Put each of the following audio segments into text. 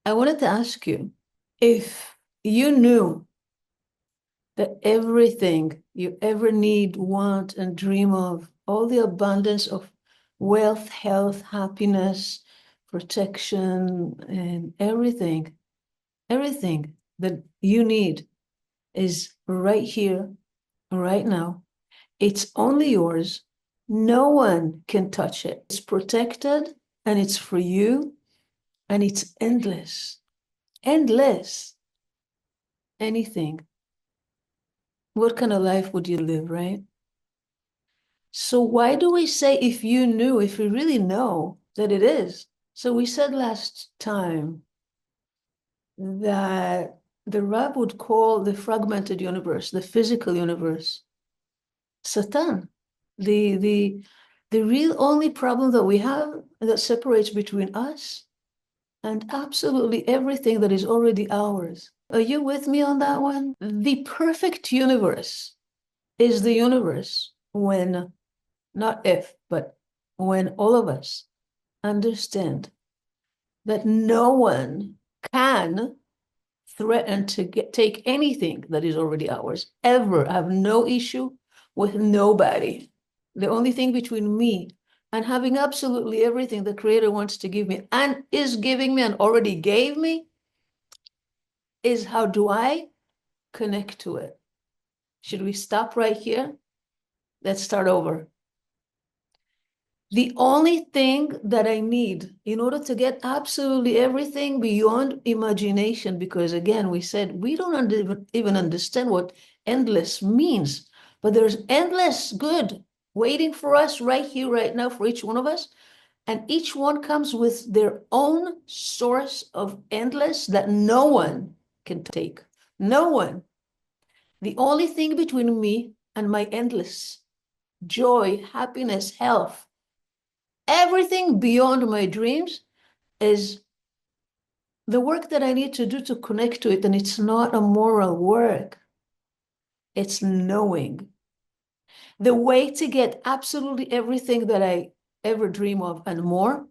I wanted to ask you if you knew that everything you ever need, want, and dream of, all the abundance of wealth, health, happiness, protection, and everything that you need is right here, right now. It's only yours. No one can touch it. It's protected and it's for you and it's endless. Endless. Anything. What kind of life would you live, right? So why do we say if you knew, if we really know that it is? So we said last time that the Rab would call the fragmented universe, the physical universe, Satan. The real only problem that we have that separates between us and absolutely everything that is already ours. Are you with me on that one? The perfect universe is the universe when, not if, but when all of us understand that no one can threaten to take anything that is already ours, ever. I have no issue with nobody. The only thing between me and having absolutely everything the Creator wants to give me and is giving me and already gave me is how do I connect to it? Should we stop right here? Let's start over. The only thing that I need in order to get absolutely everything beyond imagination, because again, we said we don't even understand what endless means, but there's endless good waiting for us right here, right now, for each one of us. And each one comes with their own source of endless that no one can take. No one. The only thing between me and my endless joy, happiness, health, everything beyond my dreams is the work that I need to do to connect to it. And it's not a moral work, it's knowing. The way to get absolutely everything that I ever dream of and more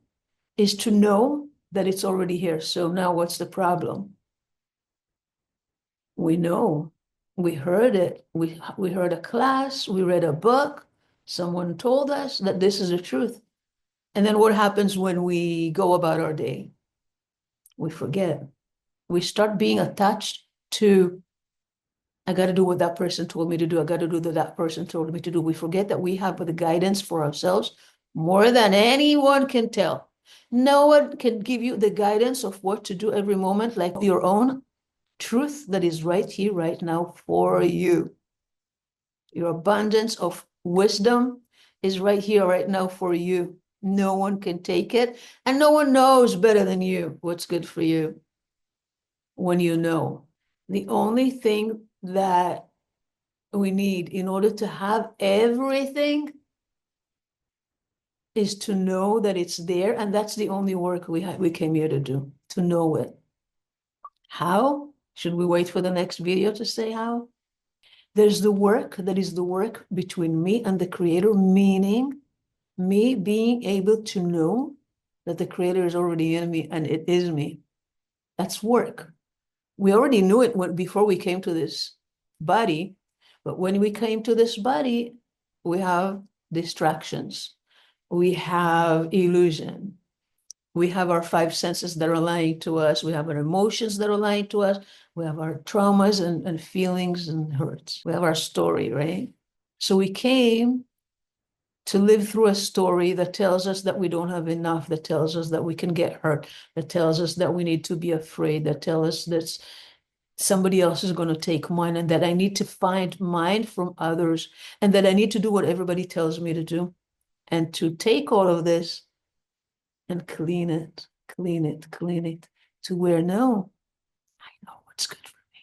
is to know that it's already here. So now what's the problem? We know, we heard it, we heard a class, we read a book, someone told us that this is the truth. And then what happens when we go about our day? We forget. We start being attached to, I got to do what that person told me to do. I got to do what that person told me to do. We forget that we have the guidance for ourselves more than anyone can tell. No one can give you the guidance of what to do every moment like your own truth that is right here, right now for you. Your abundance of wisdom is right here, right now for you. No one can take it, and no one knows better than you what's good for you when you know. The only thing that we need in order to have everything is to know that it's there, and that's the only work we came here to do, to know it. How? Should we wait for the next video to say how? There's the work that is the work between me and the Creator, meaning me being able to know that the Creator is already in me and it is me. That's work. We already knew it before we came to this body, but when we came to this body, we have distractions, we have illusion, we have our five senses that are lying to us, we have our emotions that are lying to us, we have our traumas and feelings and hurts, we have our story, right? So we came to live through a story that tells us that we don't have enough, that tells us that we can get hurt, that tells us that we need to be afraid, that tells us that somebody else is going to take mine and that I need to find mine from others and that I need to do what everybody tells me to do and to take all of this and clean it to where no, I know what's good for me.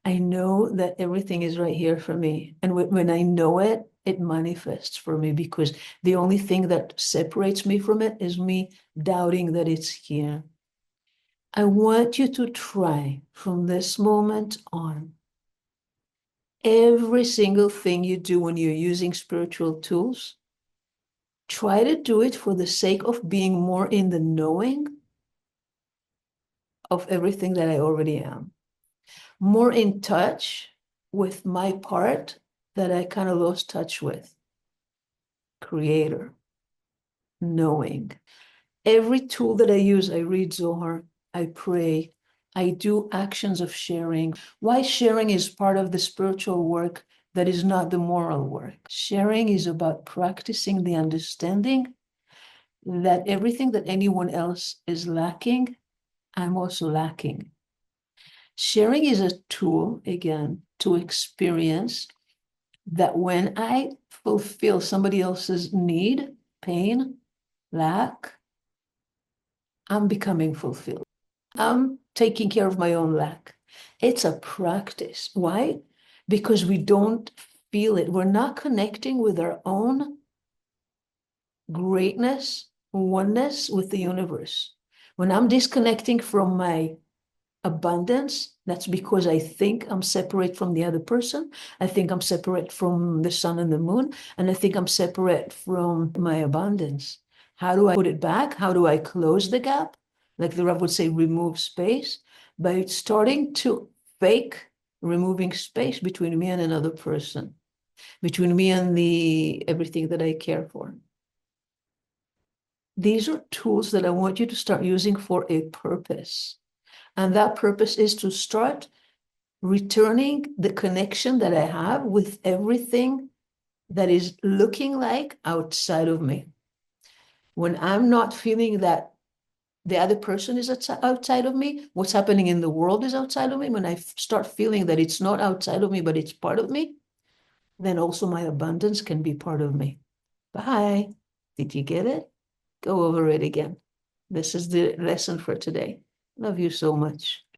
I know that everything is right here for me. And when I know it, it manifests for me because the only thing that separates me from it is me doubting that it's here. I want you to try from this moment on, every single thing you do when you're using spiritual tools, try to do it for the sake of being more in the knowing of everything that I already am, more in touch with my part that I kind of lost touch with. Creator, knowing. Every tool that I use, I read Zohar, I pray, I do actions of sharing. Why sharing is part of the spiritual work that is not the moral work. Sharing is about practicing the understanding that everything that anyone else is lacking, I'm also lacking. Sharing is a tool, again, to experience that when I fulfill somebody else's need, pain, lack, I'm becoming fulfilled. I'm taking care of my own lack. It's a practice. Why? Because we don't feel it. We're not connecting with our own greatness, oneness with the universe. When I'm disconnecting from my abundance, that's because I think I'm separate from the other person. I think I'm separate from the sun and the moon, and I think I'm separate from my abundance. How do I put it back? How do I close the gap? Like the Rav would say, remove space by starting to fake removing space between me and another person, between me and the everything that I care for. These are tools that I want you to start using for a purpose. And that purpose is to start returning the connection that I have with everything that is looking like outside of me. When I'm not feeling that the other person is outside of me, what's happening in the world is outside of me, when I start feeling that it's not outside of me, but it's part of me, then also my abundance can be part of me. Bye. Did you get it? Go over it again. This is the lesson for today. Love you so much.